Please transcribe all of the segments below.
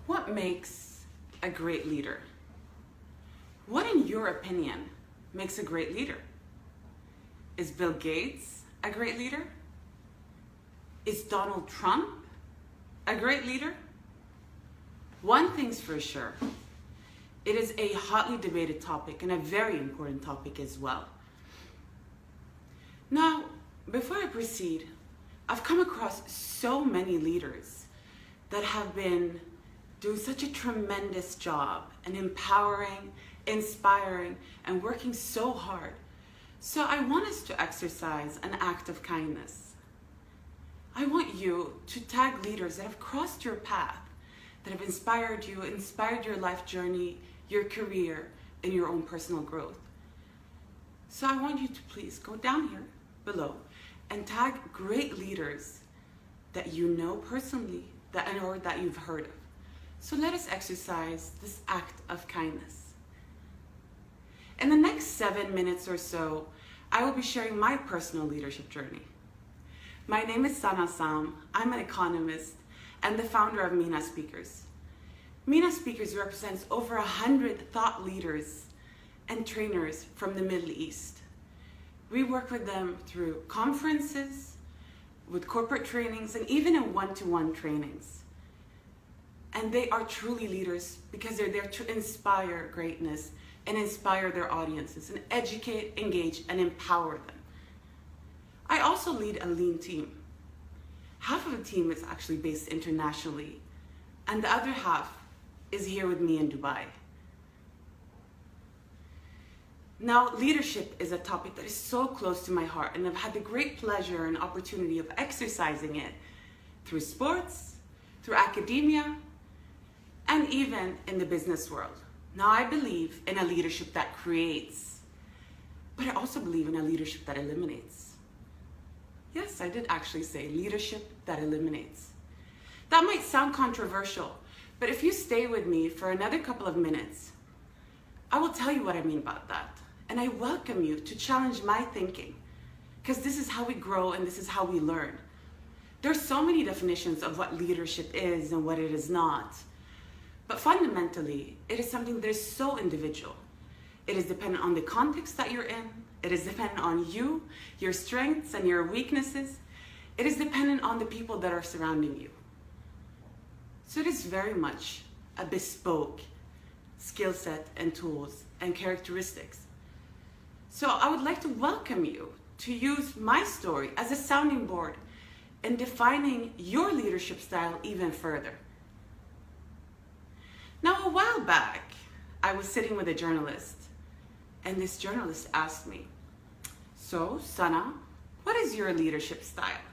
What makes a great leader? What, in your opinion, makes a great leader? Is Bill Gates a great leader? Is Donald Trump a great leader? One thing's for sure, it is a hotly debated topic and a very important topic as well. Now, before I proceed, I've come across so many leaders that have been doing such a tremendous job and empowering, inspiring, and working so hard. So I want us to exercise an act of kindness. I want you to tag leaders that have crossed your path, that have inspired you, inspired your life journey, your career, and your own personal growth. So I want you to please go down here below and tag great leaders that you know personally or that you've heard of. So let us exercise this act of kindness. In the next 7 minutes or so, I will be sharing my personal leadership journey. My name is Saana Azzam. I'm an economist and the founder of MENA Speakers. MENA Speakers represents over 100 thought leaders and trainers from the Middle East. We work with them through conferences, with corporate trainings, and even in one-to-one trainings. And they are truly leaders because they're there to inspire greatness and inspire their audiences and educate, engage, and empower them. I also lead a lean team. Half of the team is actually based internationally, and the other half is here with me in Dubai. Now, leadership is a topic that is so close to my heart, and I've had the great pleasure and opportunity of exercising it through sports, through academia, and even in the business world. Now, I believe in a leadership that creates, but I also believe in a leadership that eliminates. Yes, I did actually say leadership that eliminates. That might sound controversial, but if you stay with me for another couple of minutes, I will tell you what I mean about that. And I welcome you to challenge my thinking, because this is how we grow and this is how we learn. There's so many definitions of what leadership is and what it is not. But fundamentally, it is something that is so individual. It is dependent on the context that you're in. It is dependent on you, your strengths and your weaknesses. It is dependent on the people that are surrounding you. So it is very much a bespoke skill set and tools and characteristics. So I would like to welcome you to use my story as a sounding board in defining your leadership style even further. Now, a while back, I was sitting with a journalist, and this journalist asked me, "So, Sana, what is your leadership style?"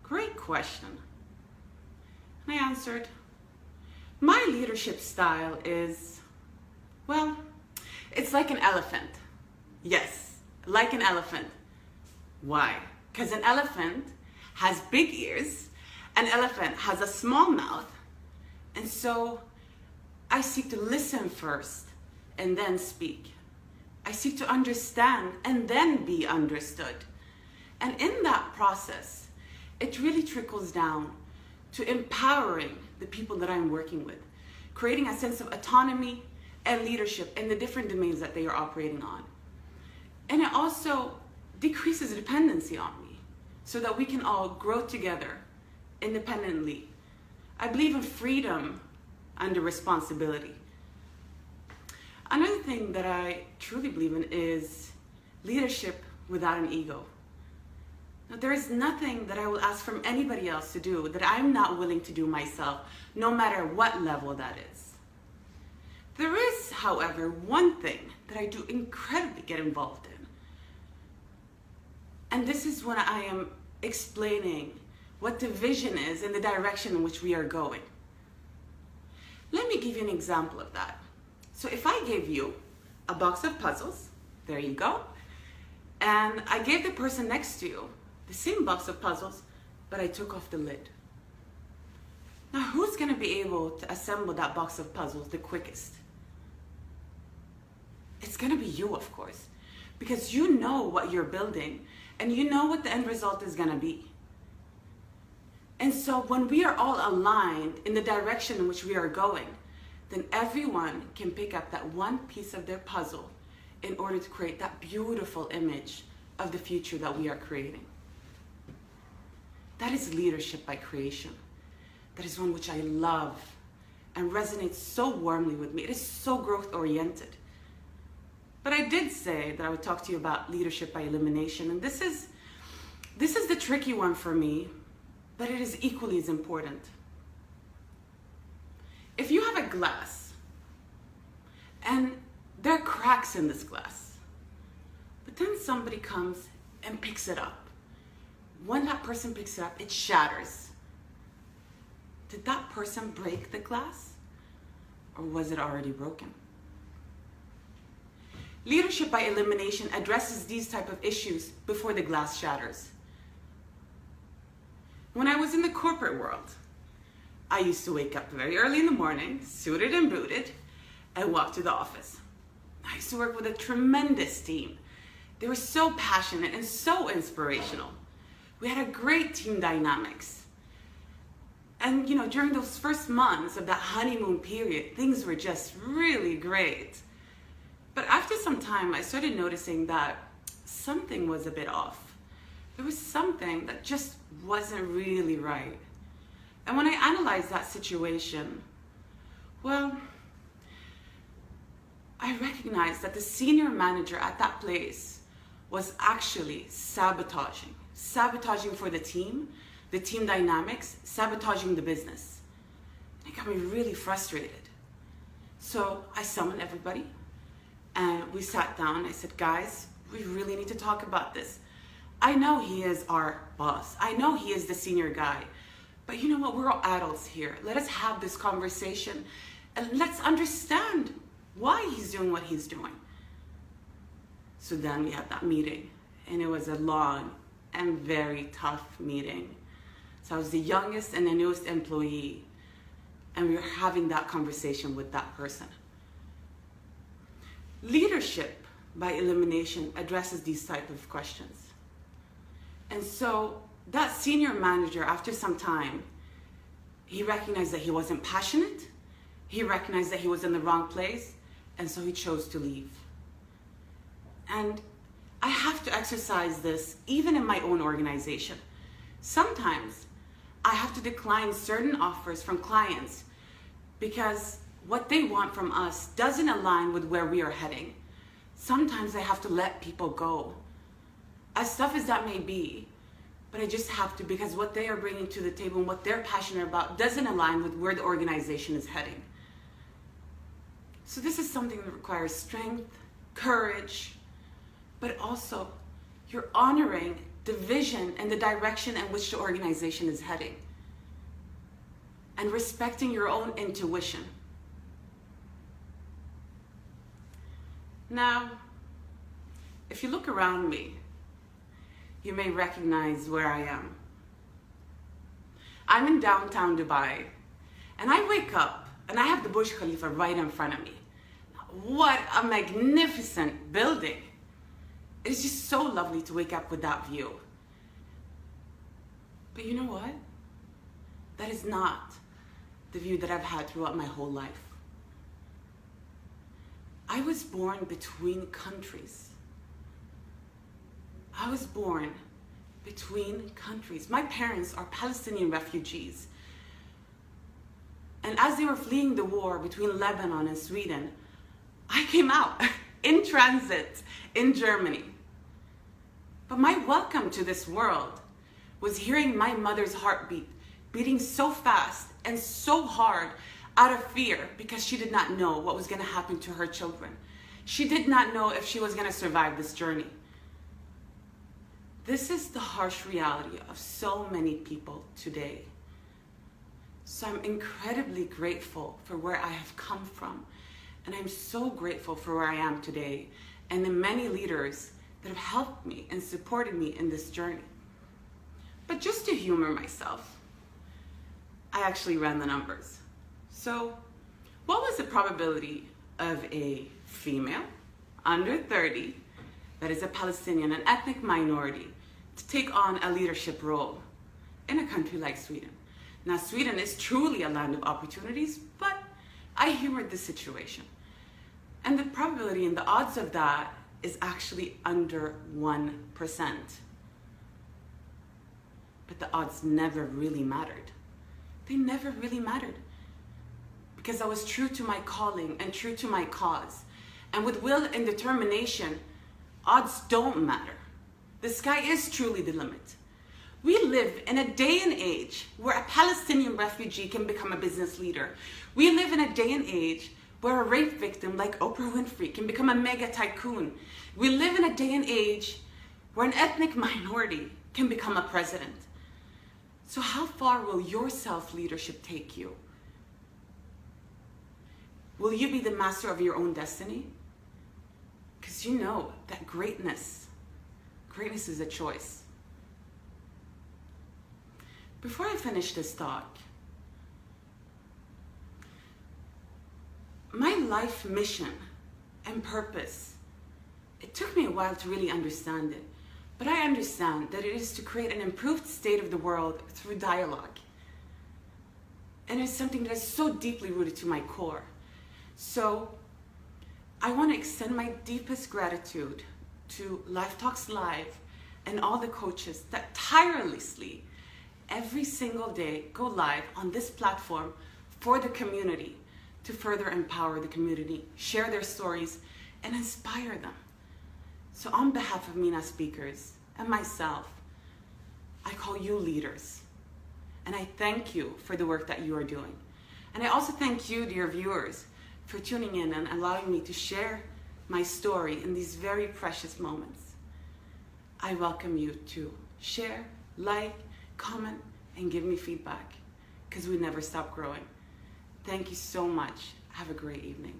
Great question. And I answered, "My leadership style is, well, it's like an elephant." Yes, like an elephant. Why? Because an elephant has big ears, an elephant has a small mouth, and so I seek to listen first and then speak. I seek to understand and then be understood. And in that process, it really trickles down to empowering the people that I'm working with, creating a sense of autonomy and leadership in the different domains that they are operating on. And it also decreases dependency on me so that we can all grow together independently. I believe in freedom under responsibility. Another thing that I truly believe in is leadership without an ego. Now, there is nothing that I will ask from anybody else to do that I'm not willing to do myself, no matter what level that is. There is, however, one thing that I do incredibly get involved in. And this is when I am explaining what the vision is and the direction in which we are going. Let me give you an example of that. So if I gave you a box of puzzles, there you go, and I gave the person next to you the same box of puzzles, but I took off the lid. Now, who's going to be able to assemble that box of puzzles the quickest? It's going to be you, of course, because you know what you're building and you know what the end result is going to be. And so when we are all aligned in the direction in which we are going, then everyone can pick up that one piece of their puzzle in order to create that beautiful image of the future that we are creating. That is leadership by creation. That is one which I love and resonates so warmly with me. It is so growth oriented. But I did say that I would talk to you about leadership by elimination, and this is the tricky one for me, but it is equally as important. If you have a glass and there are cracks in this glass, but then somebody comes and picks it up. When that person picks it up, it shatters. Did that person break the glass, or was it already broken? Leadership by elimination addresses these type of issues before the glass shatters. When I was in the corporate world, I used to wake up very early in the morning, suited and booted, and walk to the office. I used to work with a tremendous team. They were so passionate and so inspirational. We had a great team dynamics. And during those first months of that honeymoon period, things were just really great. But after some time, I started noticing that something was a bit off. There was something that just wasn't really right. And when I analyzed that situation, well, I recognized that the senior manager at that place was actually sabotaging for the team dynamics, sabotaging the business. It got me really frustrated. So I summoned everybody and we sat down. I said, guys, we really need to talk about this. I know he is our boss. I know he is the senior guy. But you know what? We're all adults here. Let us have this conversation and let's understand why he's doing what he's doing. So then we had that meeting, and it was a long and very tough meeting. So I was the youngest and the newest employee, and we were having that conversation with that person. Leadership by elimination addresses these type of questions. And so that senior manager, after some time, he recognized that he wasn't passionate. He recognized that he was in the wrong place, and so he chose to leave. And I have to exercise this even in my own organization. Sometimes I have to decline certain offers from clients because what they want from us doesn't align with where we are heading. Sometimes I have to let people go, as tough as that may be, but I just have to, because what they are bringing to the table and what they're passionate about doesn't align with where the organization is heading. So this is something that requires strength, courage, but also you're honoring the vision and the direction in which the organization is heading, and respecting your own intuition. Now, if you look around me, you may recognize where I am. I'm in downtown Dubai, and I wake up and I have the Burj Khalifa right in front of me. What a magnificent building. It's just so lovely to wake up with that view. But you know what? That is not the view that I've had throughout my whole life. I was born between countries. I was born between countries. My parents are Palestinian refugees. And as they were fleeing the war between Lebanon and Sweden, I came out in transit in Germany. But my welcome to this world was hearing my mother's heartbeat beating so fast and so hard out of fear, because she did not know what was going to happen to her children. She did not know if she was going to survive this journey. This is the harsh reality of so many people today. So I'm incredibly grateful for where I have come from. And I'm so grateful for where I am today and the many leaders that have helped me and supported me in this journey. But just to humor myself, I actually ran the numbers. So what was the probability of a female under 30 that is a Palestinian, an ethnic minority, to take on a leadership role in a country like Sweden? Now, Sweden is truly a land of opportunities, but I humored the situation. And the probability and the odds of that is actually under 1%. But the odds never really mattered. They never really mattered. Because I was true to my calling and true to my cause. And with will and determination, odds don't matter. The sky is truly the limit. We live in a day and age where a Palestinian refugee can become a business leader. We live in a day and age where a rape victim like Oprah Winfrey can become a mega tycoon. We live in a day and age where an ethnic minority can become a president. So how far will your self-leadership take you? Will you be the master of your own destiny? Because you know that greatness is a choice. Before I finish this talk, my life mission and purpose, it took me a while to really understand it, but I understand that it is to create an improved state of the world through dialogue. And it's something that is so deeply rooted to my core. So I want to extend my deepest gratitude to Life Talks Live and all the coaches that tirelessly every single day go live on this platform for the community to further empower the community, share their stories, and inspire them. So on behalf of MENA speakers and myself, I call you leaders. And I thank you for the work that you are doing. And I also thank you, dear viewers, for tuning in and allowing me to share my story in these very precious moments. I welcome you to share, like, comment, and give me feedback, because we never stop growing. Thank you so much. Have a great evening.